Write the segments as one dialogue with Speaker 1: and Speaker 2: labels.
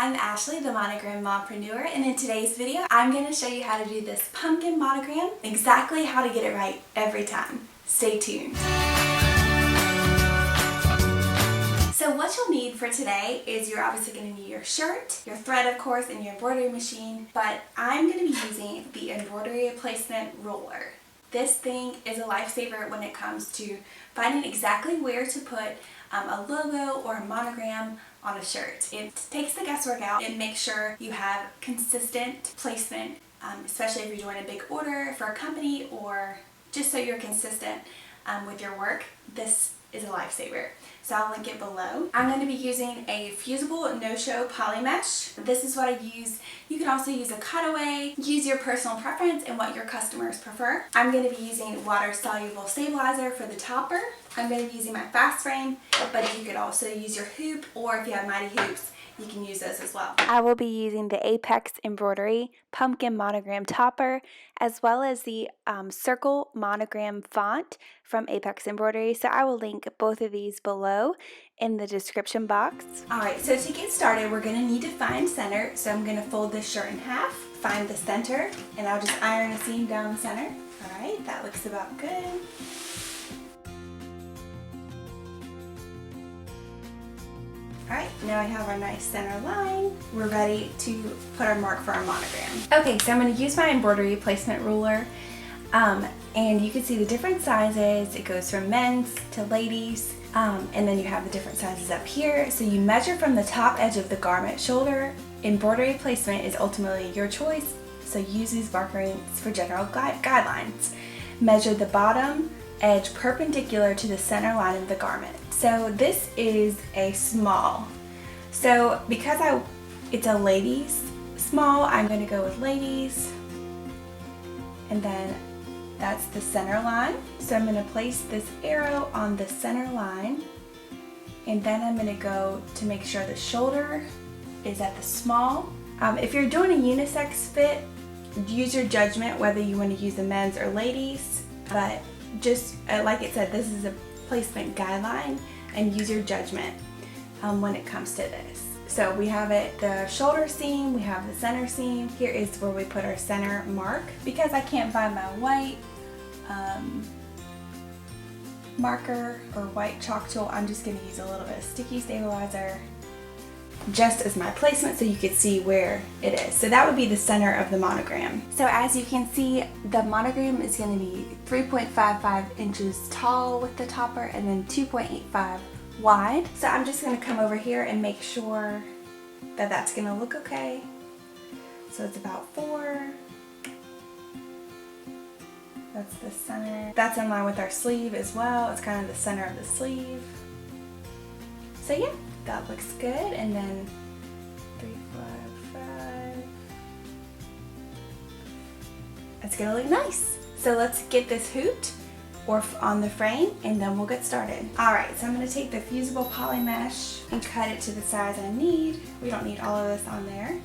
Speaker 1: I'm Ashley, the Monogram Mompreneur, and in today's video, I'm going to show you how to do this pumpkin monogram, exactly how to get it right every time. Stay tuned. So what you'll need for today is you're obviously going to need your shirt, your thread of course, and your embroidery machine, but I'm going to be using the Embroidery Placement Ruler. This thing is a lifesaver when it comes to finding exactly where to put a logo or a monogram on a shirt. It takes the guesswork out and makes sure you have consistent placement, especially if you're doing a big order for a company or just so you're consistent with your work. This is a lifesaver. So I'll link it below. I'm going to be using a fusible no-show poly mesh. This is what I use. You can also use a cutaway. Use your personal preference and what your customers prefer. I'm going to be using water-soluble stabilizer for the topper. I'm going to be using my fast frame, but you could also use your hoop, or if you have mighty hoops, you can use those as well. I will be using the Apex Embroidery Pumpkin Monogram Topper, as well as the Circle Monogram font from Apex Embroidery. So I will link both of these below in the description box. Alright, so to get started, we're going to need to find center. So I'm going to fold this shirt in half, find the center, and I'll just iron a seam down the center. Alright, that looks about good. Alright, now we have our nice center line. We're ready to put our mark for our monogram. Okay, so I'm going to use my embroidery placement ruler, and you can see the different sizes. It goes from men's to ladies, and then you have the different sizes up here. So you measure from the top edge of the garment shoulder. Embroidery placement is ultimately your choice, so use these markings for general guidelines. Measure the bottom edge perpendicular to the center line of the garment. So this is a small. So because it's a ladies small, I'm going to go with ladies. And then that's the center line. So I'm going to place this arrow on the center line. And then I'm going to go to make sure the shoulder is at the small. If you're doing a unisex fit, use your judgment whether you want to use the men's or ladies. But just like it said, this is a placement guideline, and use your judgment when it comes to this. So we have the shoulder seam, we have the center seam. Here is where we put our center mark. Because I can't find my white marker or white chalk tool, I'm just going to use a little bit of sticky stabilizer just as my placement so you could see where it is. So that would be the center of the monogram. So as you can see, the monogram is going to be 3.55 inches tall with the topper and then 2.85 wide. So I'm just going to come over here and make sure that that's going to look okay. So it's about 4. That's the center. That's in line with our sleeve as well. It's kind of the center of the sleeve. So yeah, that looks good. And then 3, 5, 5. It's gonna look nice. So let's get this hooped or on the frame, and then we'll get started. Alright, so I'm gonna take the fusible poly mesh and cut it to the size I need. We don't need all of this on there.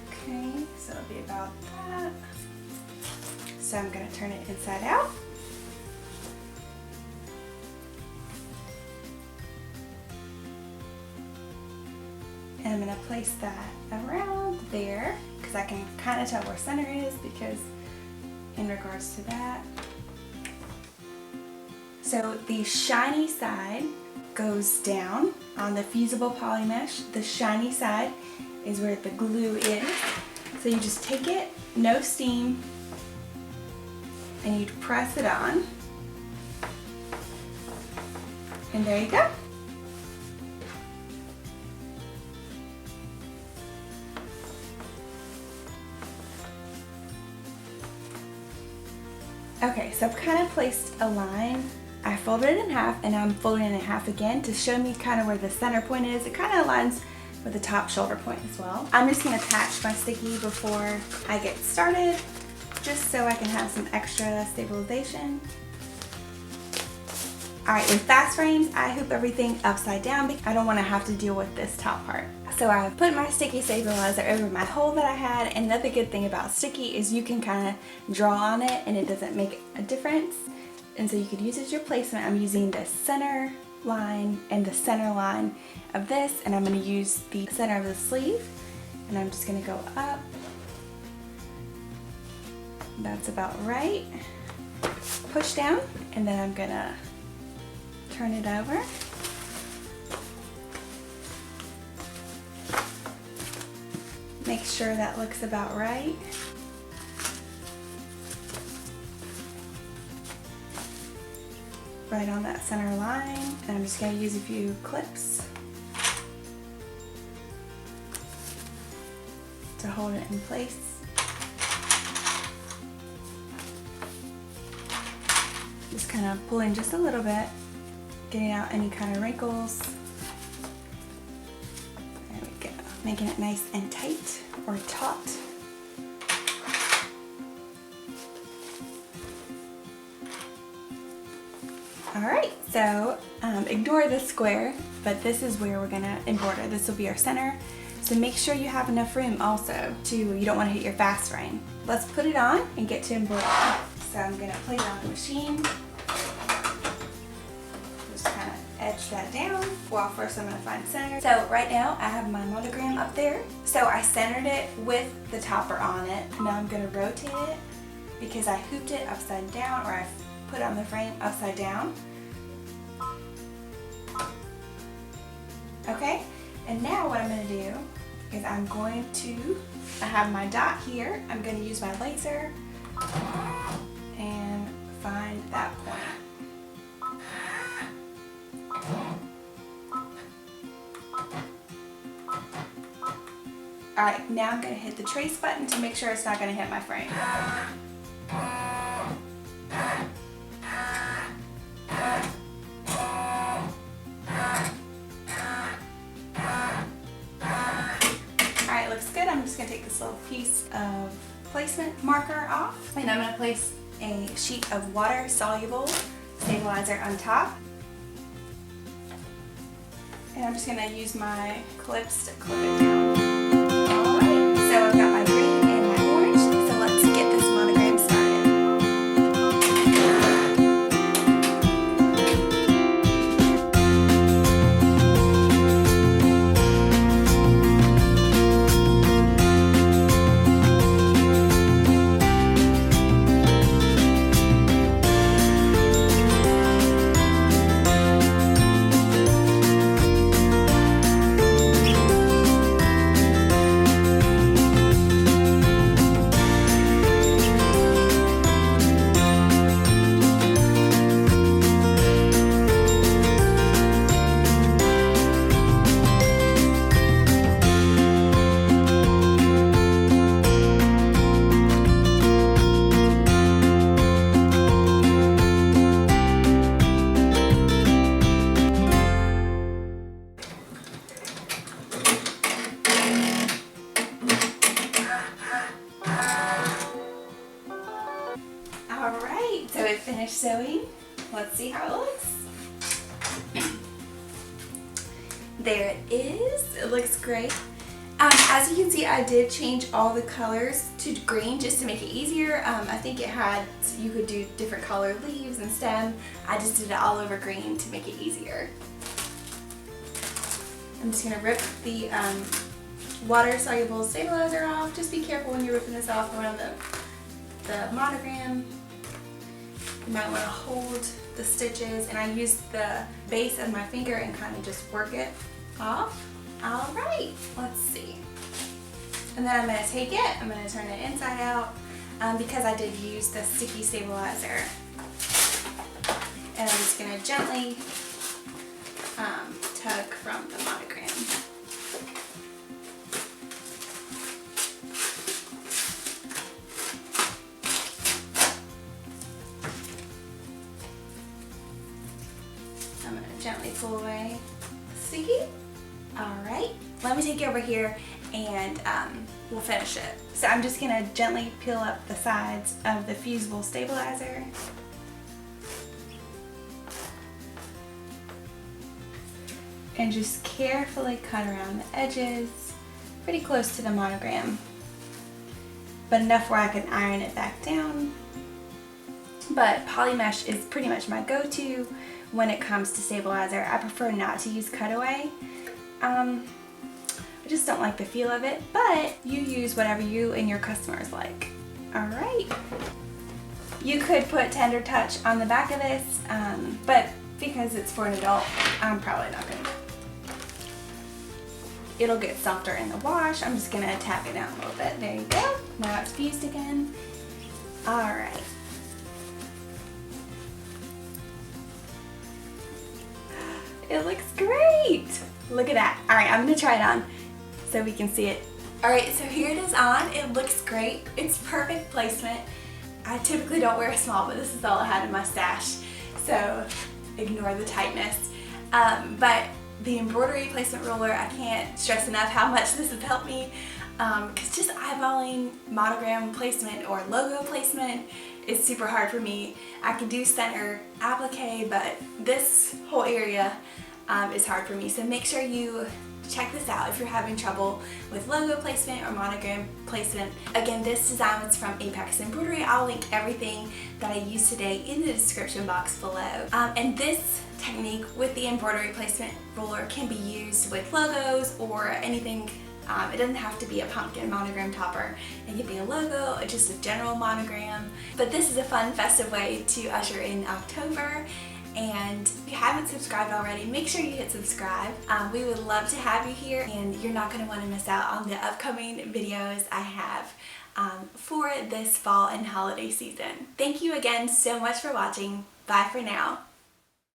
Speaker 1: Okay, so it'll be about that. So I'm gonna turn it inside out. And I'm going to place that around there because I can kind of tell where center is because in regards to that. So the shiny side goes down on the fusible poly mesh. The shiny side is where the glue is. So you just take it, no steam, and you press it on. And there you go. Okay, so I've kind of placed a line. I folded it in half, and now I'm folding it in half again to show me kind of where the center point is. It kind of aligns with the top shoulder point as well. I'm just going to attach my sticky before I get started, just so I can have some extra stabilization. Alright, in fast frames, I hoop everything upside down because I don't want to have to deal with this top part. So I put my sticky stabilizer over my hole that I had, and another good thing about sticky is you can kind of draw on it and it doesn't make a difference. And so you could use it as your placement. I'm using the center line and the center line of this, and I'm going to use the center of the sleeve, and I'm just going to go up. That's about right. Push down, and then I'm going to turn it over. Make sure that looks about right. Right on that center line, and I'm just going to use a few clips to hold it in place. Just kind of pulling just a little bit, getting out any kind of wrinkles. There we go, making it nice and tight or taut. Alright, so ignore this square, but this is where we're going to embroider. This will be our center. So make sure you have enough room also you don't want to hit your fast frame. Let's put it on and get to embroidering. So I'm going to place it on the machine. Just kind of edge that down. Well, first I'm going to find center. So right now I have my monogram up there. So I centered it with the topper on it. Now I'm going to rotate it because I hooped it upside down, or I put it on the frame upside down. Okay, and now what I'm going to do is I have my dot here. I'm going to use my laser and find that point. Alright, now I'm going to hit the trace button to make sure it's not going to hit my frame. Alright, looks good. I'm just going to take this little piece of placement marker off, and I'm going to place a sheet of water soluble stabilizer on top. And I'm just going to use my clips to clip it down. Alright, so I've got my green and my orange, so let's get this monogram started. Alright, so I finished sewing. Let's see how it looks. There it is. It looks great. As you can see, I did change all the colors to green just to make it easier. I think you could do different colored leaves and stem. I just did it all over green to make it easier. I'm just going to rip the water-soluble stabilizer off. Just be careful when you're ripping this off around the monogram. You might want to hold the stitches, and I used the base of my finger and kind of just work it off. Alright, let's see. And then I'm going to take it, I'm going to turn it inside out because I did use the sticky stabilizer. And I'm just going to gently tug from the monogram. I'm going to gently pull away the sticky. Alright, let me take you over here and we'll finish it. So I'm just going to gently peel up the sides of the fusible stabilizer. And just carefully cut around the edges, pretty close to the monogram, but enough where I can iron it back down. But poly mesh is pretty much my go-to when it comes to stabilizer. I prefer not to use cutaway. I just don't like the feel of it, but you use whatever you and your customers like. Alright. You could put Tender Touch on the back of this, but because it's for an adult, I'm probably not going to. It'll get softer in the wash. I'm just going to tap it down a little bit. There you go. Now it's fused again. Alright. It looks great! Look at that. Alright, I'm going to try it on so we can see it. Alright, so here it is on. It looks great. It's perfect placement. I typically don't wear a small, but this is all I had in my stash, so ignore the tightness. But the embroidery placement ruler, I can't stress enough how much this has helped me, because just eyeballing monogram placement or logo placement is super hard for me. I can do center applique, but this whole area is hard for me, so make sure you check this out if you're having trouble with logo placement or monogram placement. Again, this design was from Apex Embroidery. I'll link everything that I used today in the description box below. And this technique with the embroidery placement ruler can be used with logos or anything. It doesn't have to be a pumpkin monogram topper. It could be a logo or just a general monogram. But this is a fun, festive way to usher in October. And if you haven't subscribed already, make sure you hit subscribe. We would love to have you here, and you're not going to want to miss out on the upcoming videos I have for this fall and holiday season. Thank you again so much for watching. Bye for now.